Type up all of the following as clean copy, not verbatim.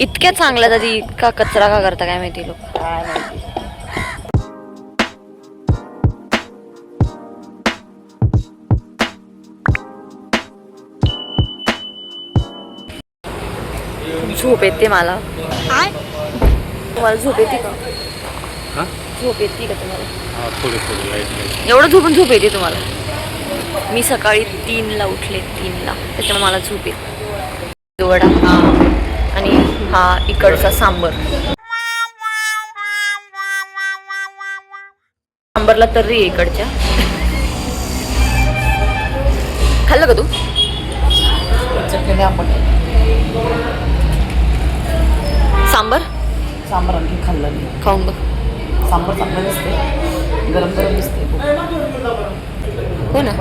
इतक्या चांगल्या तरी का कचरा का करता काय माहिती लोक. काय माहिती. झोप येते मला. तुम्हाला झोप येते का? झोप येते का तुम्हाला? थोडी एवढं झोपून झोप येते तुम्हाला? मी सकाळी 3ला उठले, 3ला, त्याच्यामुळे मला झोप येते. वडा आणि हा इकडचा सांबर. सांबरला तर्री आहे इकडच्या. खाल्लं का तू? चटणी आंबट. सांबर सांबार आणखी खाल्लं नाही. खाऊन बघ. सांबार चांगलं दिसते, गरम गरम दिसते. हो ना.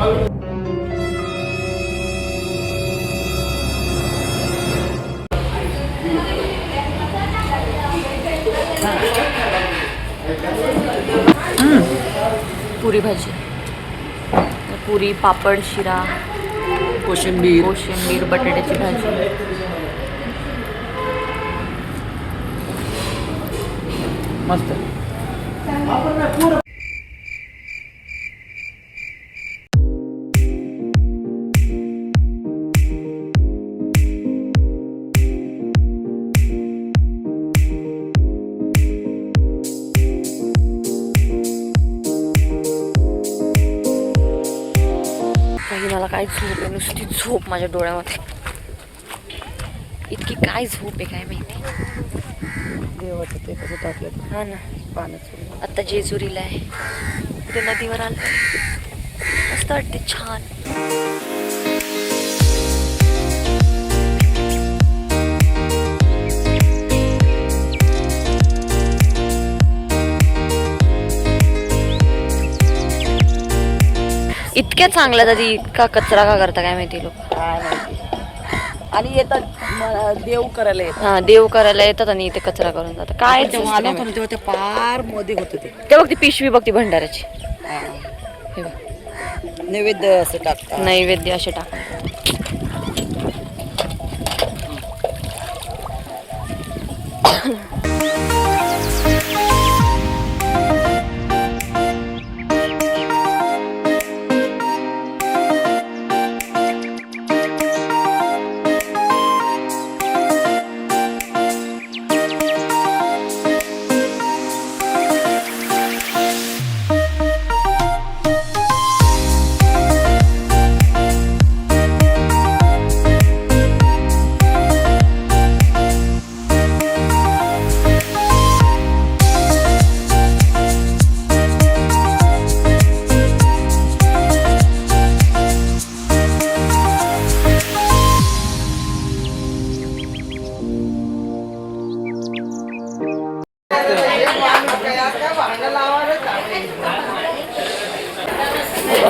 पुरी भाजी, पुरी, पापड, शिरा, कोशिंबीर, बटाट्याची भाजी. मस्त. मला काय झोप आहे, नुसती झोप माझ्या डोळ्यामध्ये. इतकी काय झोप आहे काय माहिती. देवाचं ते कसं टाकलं. हा ना. पाण्यात आता जेजुरीला आहे, ते नदीवर आलं, मस्त वाटते, छान. इतक्या चांगल्या तरी का कचरा का करता काय माहिती लोक. काय माहिती. आणि येतात देव करायला येतात. हा, देव करायला येतात आणि इथे कचरा करून जातात. काय तेव्हा आलो होतो ना, तेव्हा ते पार मध्ये होतं ते. ते बघ, ती पिशवी बघ, ती भंडाराची. हे बघ, नैवेद्य असं टाकतात. नैवेद्य असे टाकतात.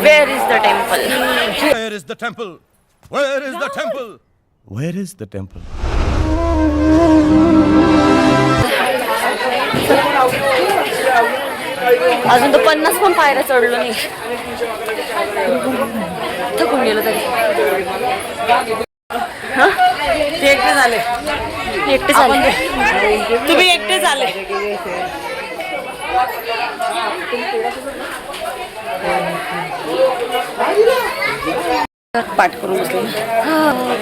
Where is the temple? Where is the temple? Where is the temple? Where is the temple? अजून तर 50 पण पायऱ्या चढलो नाही, थकून गेलो तरी. ते एकटे झाले. एकटे झाले. तुम्ही एकटे झाले. पाठ करून बसले.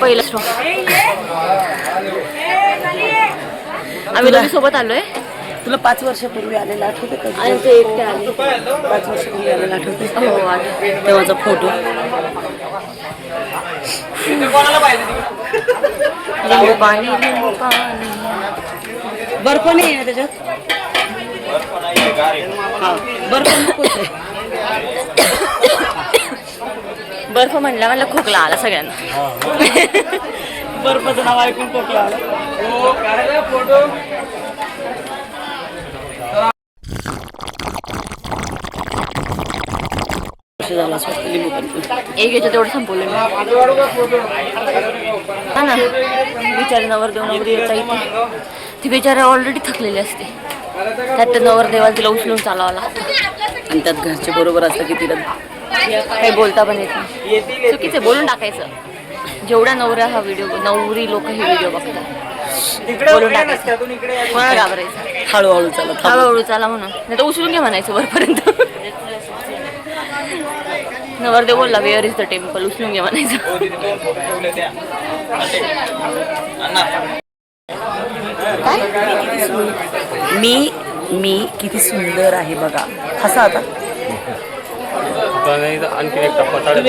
पहिला स्टॉप. आम्ही दोघी सोबत आलोय. तुला 5 वर्षापूर्वी आलेला आठवते का? आणि ते एकटे आले. 5 वर्षापूर्वी आलेला आठवते. हो, आले. तेव्हाचा फोटो. लिंबू पाणी, लिंबू पाणी. बर्फ नाही आहे त्याच्यात. बर्फ नकोच आहे. बर्फ म्हणला मला खोकला आला सगळ्यांना. बर्फाचं नाव ऐकून खोकला आला. एक याच्यात तेवढं संपवलं मी. हा ना, बिचारे नवरदेव नवरी येता इथे, ती बिचारे ऑलरेडी थकलेली असते, त्यात नवरदेवाला तिला उचलून चालावं लागतं. आणि त्यात घरचे बरोबर असतं की तिला काही बोलता पण येत नाही. चुकीचं बोलून टाकायचं. जेवढ्या नवऱ्या हा व्हिडिओ, नवरी लोक हे व्हिडिओ बघतात, बोलून टाकायचं. कोणाला घाबरायचं? हळूहळू चालत हळूहळू चाला म्हणून, नाही तर उचलून घ्या म्हणायचं वरपर्यंत. नवरदेव बोलला वेअर इज द टेम्पल, उचलून घ्या म्हणायचं. मी किती सुंदर आहे बघा. हसा आता. आणखी एक टप्पा चला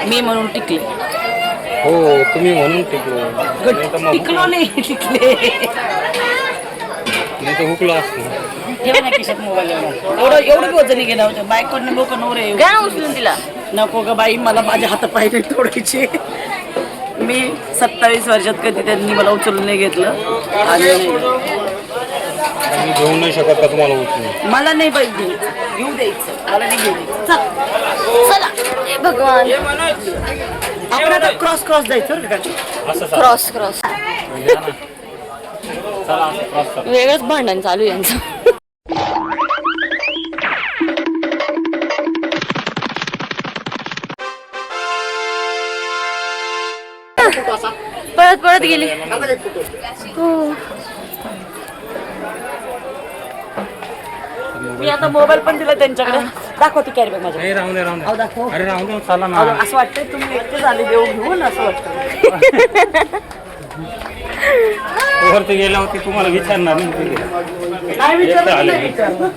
मी म्हणून टिकले. हो तुम्ही म्हणून टिकलो, टिकलो नाही, टिकले. नाही तर हुकलो असतो. एवढं वजन गेलं होतं बायकोनं लोक नवरे घ्या ना उचलून तिला. नको ग बाई, मला माझ्या हात पाय नाही तोडायचे. मी 27 वर्षात कधी त्यांनी मला उचलून नाही घेतलं. आणि तुम्ही घेऊ नाही शकत का तुम्हाला उचलून? मला नाही बाई घेऊ द्यायचं, मला नाही घेऊ द्यायचं. चला हे भगवान. आपण आता क्रॉस जायचं बरं का? असं क्रॉस क्रॉस चला क्रॉस करा. वेगळंच भांडण चालू आहे यांचं. पळत पळत गेली. हो. मी आता मोबाईल पण दिला त्यांच्याकडे. दाखव ती कॅरी बॅग माझ्या. नाही राहून दे राहून अहो, दे. दाखव. अरे राहून दे चला ना. अहो, असं वाटतंय तुम्ही एकटे झाले देऊ घेऊन, असं वाटतं. वरती गेल्या होती तुम्हाला विचारणार नाही तुम्ही. नाही विचारलं, एकटं आले. नाही विचारलं.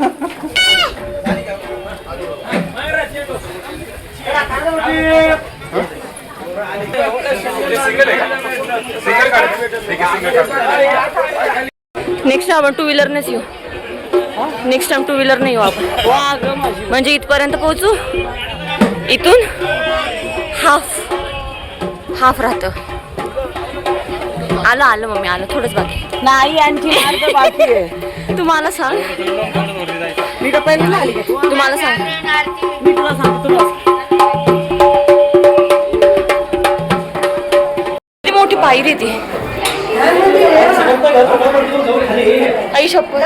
नेक्स्ट आपण टू व्हीलरनेच येऊ. नेक्स्ट टाइम टू व्हीलर नाही येऊ आपण. म्हणजे इथपर्यंत पोहोचू, इथून हाफ राहतं. आलं मम्मी आलं, थोडंच बाकी. नाही आणखी अर्ध बाकी आहे. तुम्हाला सांग, मी का पहिले नाही आली का? तुम्हाला सांग. मी तुला सांगतो, तुला किती मोठी पायरी ती. आई शपथ.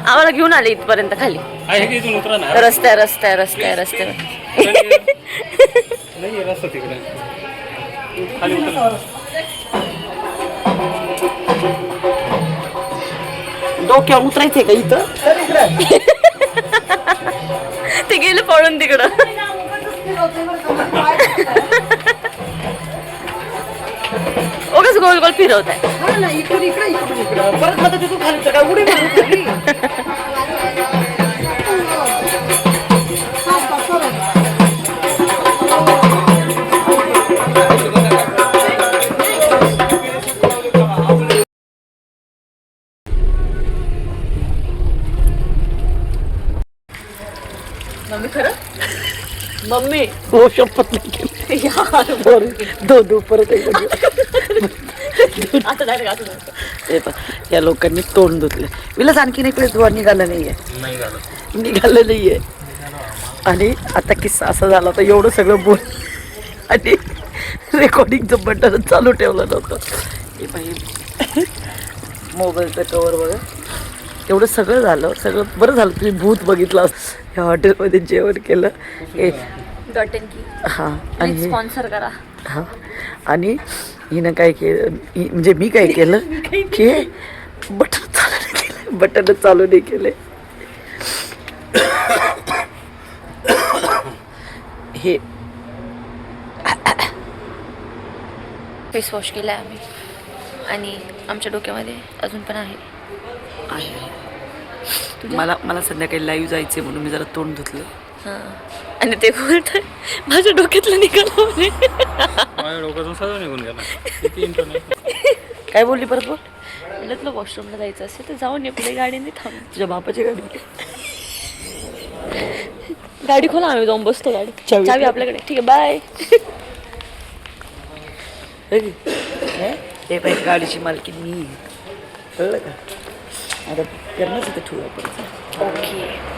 आम्हाला घेऊन आले इथपर्यंत खाली. आहे की इथून उतरा ना. रस्त्यावर नाही रस्ता तिकडे खाली उतरा. डोक्यावर उतरायचंय का इथं? ते गेले पळून तिकडं. ओगच गोल गोल फिरवत आहे. परत मग तिथून खाली उतर, काय उडी मारू खाली? मम्मी खरं मम्मी हो शपथ नाही केली. दो परत एकदा. हे पहा, या लोकांनी तोंड धुतले. विलास आणखीन इकडे धुवा निघालं नाहीये. आणि आता किस्सा असा झाला तर एवढं सगळं बोल आणि रेकॉर्डिंगचं बटन चालू ठेवलं नव्हतं. हे बाई मोबाईलचं कवर बघा. एवढं सगळं झालं, सगळं बरं झालं तुम्ही भूत बघितलं. या हॉटेलमध्ये जेवण केलं. डॉट इन की हां आणि स्पॉन्सर करा. हां आणि हिनं काय केलं म्हणजे मी काय केलं की बटन चालू नाही केलं, बटन चालू नाही केले. हे फेस वॉश केला आहे आम्ही आणि आमच्या डोक्यामध्ये अजून पण आहे. मला संध्याकाळी लाईव्ह जायचे म्हणून मी जरा तोंड धुतलं. हां आणि ते बोलत माझ्या डोक्यातलं निघालं म्हणे. माझ्या डोक्यातून सगळं निघून गेला. किती इंटरनेट. काय बोलली परत बोल. म्हटलं तुला वॉशरूमला जायचं असेल तर जाऊन ये, पुढे गाडीने थांब. तुझ्या बापाची गाडी गाडी खोला, आम्ही जाऊन बसतो. गाडी चावी चावी आपल्याकडे. ठीक आहे, बाय. हे पाहिजे गाडीची मालकी मी, कळलं का? आता करणंच इथं ठेवू आपण. ओके.